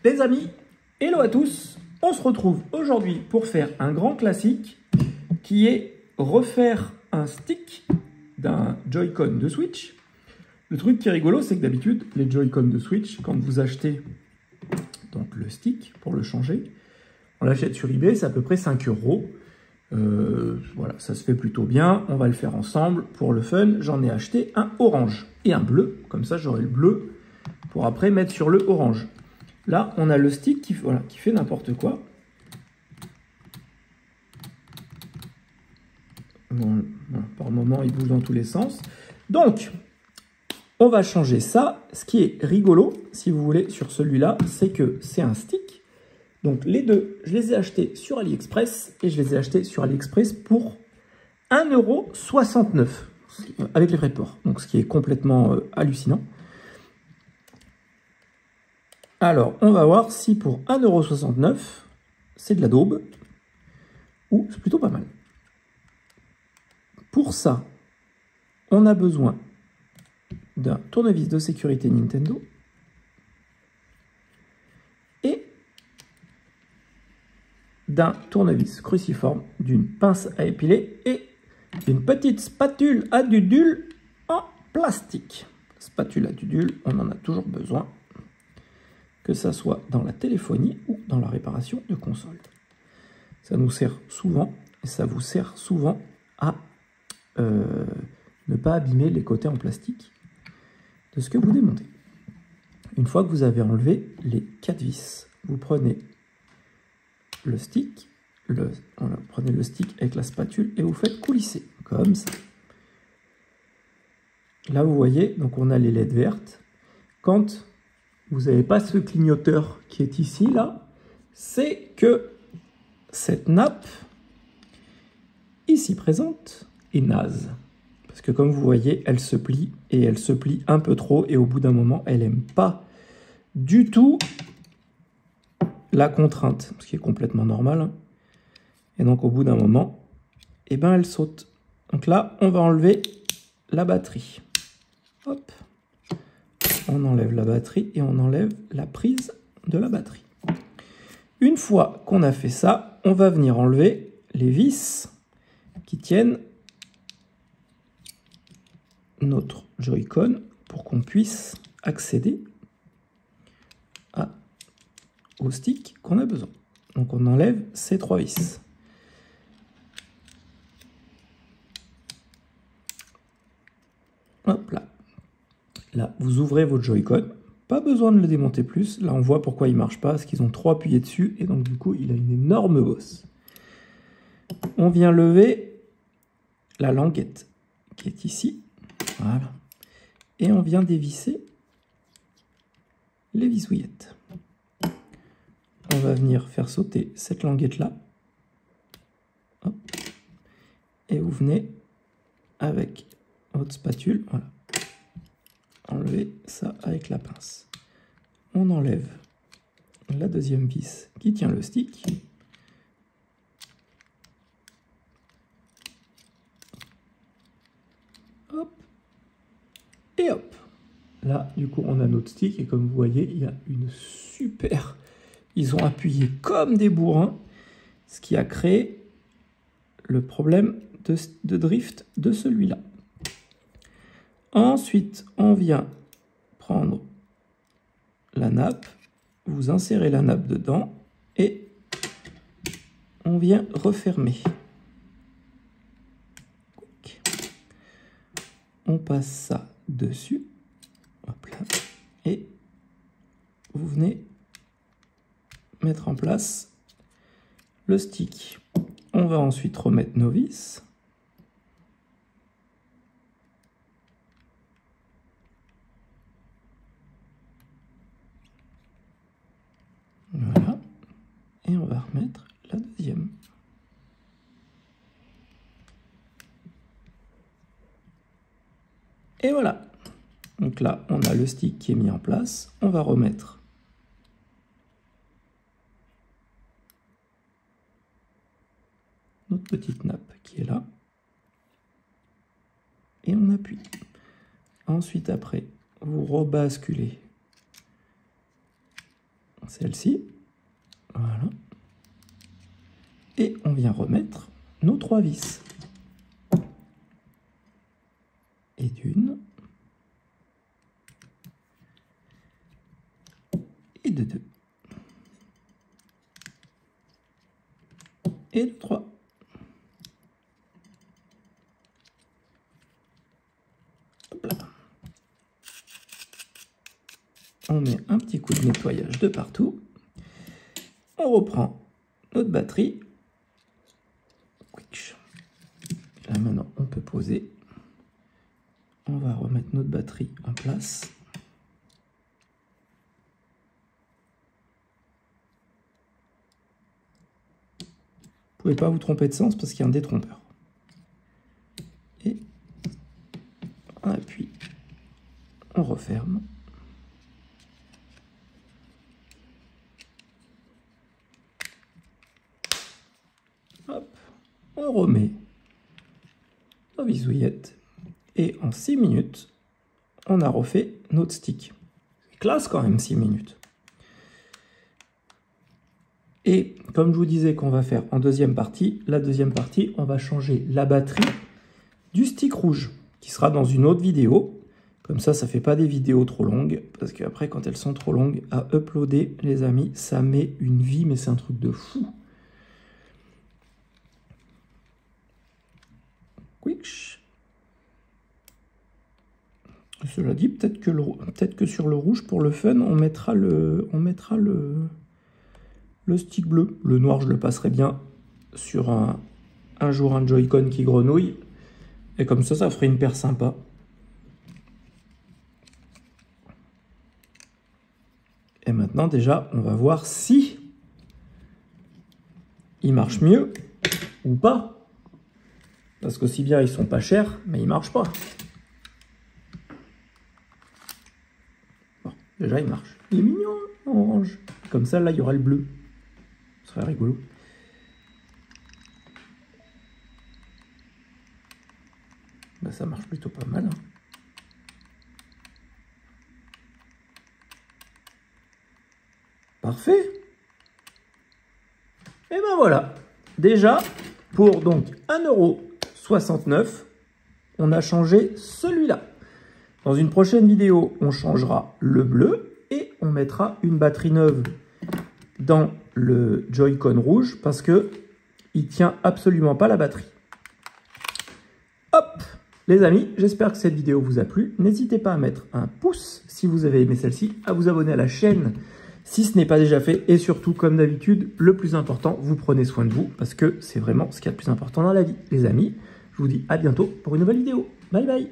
Les amis, hello à tous. On se retrouve aujourd'hui pour faire un grand classique qui est refaire un stick d'un Joy-Con de Switch. Le truc qui est rigolo, c'est que d'habitude, les Joy-Con de Switch, quand vous achetez donc le stick pour le changer, on l'achète sur eBay, c'est à peu près 5 €. Voilà, ça se fait plutôt bien. On va le faire ensemble pour le fun. J'en ai acheté un orange et un bleu. Comme ça, j'aurai le bleu pour après mettre sur le orange. Là, on a le stick qui fait n'importe quoi. Bon, par moment, il bouge dans tous les sens. Donc, on va changer ça. Ce qui est rigolo, si vous voulez, sur celui-là, c'est que c'est un stick. Donc, les deux, je les ai achetés sur AliExpress et je les ai achetés sur AliExpress pour 1,69 € avec les frais de port. Donc, ce qui est complètement hallucinant. Alors, on va voir si pour 1,69 €, c'est de la daube ou c'est plutôt pas mal. Pour ça, on a besoin d'un tournevis de sécurité Nintendo et d'un tournevis cruciforme, d'une pince à épiler et d'une petite spatule à dudule en plastique. Spatule à dudule, on en a toujours besoin, que ça soit dans la téléphonie ou dans la réparation de console. Ça nous sert souvent, et ça vous sert souvent à ne pas abîmer les côtés en plastique de ce que vous démontez. Une fois que vous avez enlevé les 4 vis, vous prenez le stick, prenez le stick avec la spatule et vous faites coulisser, comme ça. Là, vous voyez, donc on a les LED vertes. Quand vous n'avez pas ce clignoteur qui est ici, là, c'est que cette nappe ici présente est naze. Parce que comme vous voyez, elle se plie et elle se plie un peu trop et au bout d'un moment, elle n'aime pas du tout la contrainte, ce qui est complètement normal. Et donc au bout d'un moment, eh ben, elle saute. Donc là, on va enlever la batterie. Hop. On enlève la batterie et on enlève la prise de la batterie. Une fois qu'on a fait ça, on va venir enlever les vis qui tiennent notre Joy-Con pour qu'on puisse accéder au stick qu'on a besoin. Donc on enlève ces 3 vis. Hop là. Là, vous ouvrez votre Joy-Con. Pas besoin de le démonter plus. Là, on voit pourquoi il ne marche pas, parce qu'ils ont trop appuyé dessus, et donc du coup, il a une énorme bosse. On vient lever la languette qui est ici. Voilà. Et on vient dévisser les visouillettes. On va venir faire sauter cette languette-là. Et vous venez avec votre spatule, voilà, enlever ça avec la pince. On enlève la deuxième vis qui tient le stick. Hop. Et hop. Là, du coup, on a notre stick et comme vous voyez, il y a une super... Ils ont appuyé comme des bourrins, ce qui a créé le problème de drift de celui-là. Ensuite, on vient prendre la nappe, vous insérez la nappe dedans et on vient refermer. On passe ça dessus, hop là, et vous venez mettre en place le stick. On va ensuite remettre nos vis. Voilà. Et on va remettre la deuxième. Et voilà. Donc là, on a le stick qui est mis en place. On va remettre notre petite nappe qui est là. Et on appuie. Ensuite, après, vous rebasculez celle-ci. Voilà. Et on vient remettre nos 3 vis. Et d'une. Et de 2. Et de 3. Hop là. On met un petit coup de nettoyage de partout. On reprend notre batterie. Là maintenant on peut poser. On va remettre notre batterie en place. Vous ne pouvez pas vous tromper de sens parce qu'il y a un détrompeur. Et on appuie, on referme. Hop, on remet nos bisouillettes. Et en 6 minutes, on a refait notre stick. C'est classe quand même, 6 minutes. Et comme je vous disais qu'on va faire en deuxième partie, la deuxième partie, on va changer la batterie du stick rouge, qui sera dans une autre vidéo. Comme ça ne fait pas des vidéos trop longues, parce qu'après, quand elles sont trop longues à uploader, les amis, ça met une vie, mais c'est un truc de fou. Quick. Cela dit, peut-être que sur le rouge, pour le fun, on mettra le stick bleu. Le noir, je le passerai bien sur un jour un Joy-Con qui grenouille. Et comme ça ferait une paire sympa. Et maintenant, déjà, on va voir si il marche mieux ou pas. Parce qu'aussi bien, ils sont pas chers, mais ils marchent pas. Bon, déjà, il marche. Il est mignon, en orange. Comme ça, là, il y aura le bleu. Ce serait rigolo. Ben, ça marche plutôt pas mal. Hein. Parfait. Et ben voilà. Déjà, pour donc 1,69 €, on a changé celui-là. Dans une prochaine vidéo, on changera le bleu et on mettra une batterie neuve dans le Joy-Con rouge parce que il tient absolument pas la batterie. Hop, les amis, j'espère que cette vidéo vous a plu. N'hésitez pas à mettre un pouce si vous avez aimé celle-ci, à vous abonner à la chaîne si ce n'est pas déjà fait et surtout, comme d'habitude, le plus important, vous prenez soin de vous parce que c'est vraiment ce qu'il y a de plus important dans la vie. Les amis, je vous dis à bientôt pour une nouvelle vidéo. Bye bye.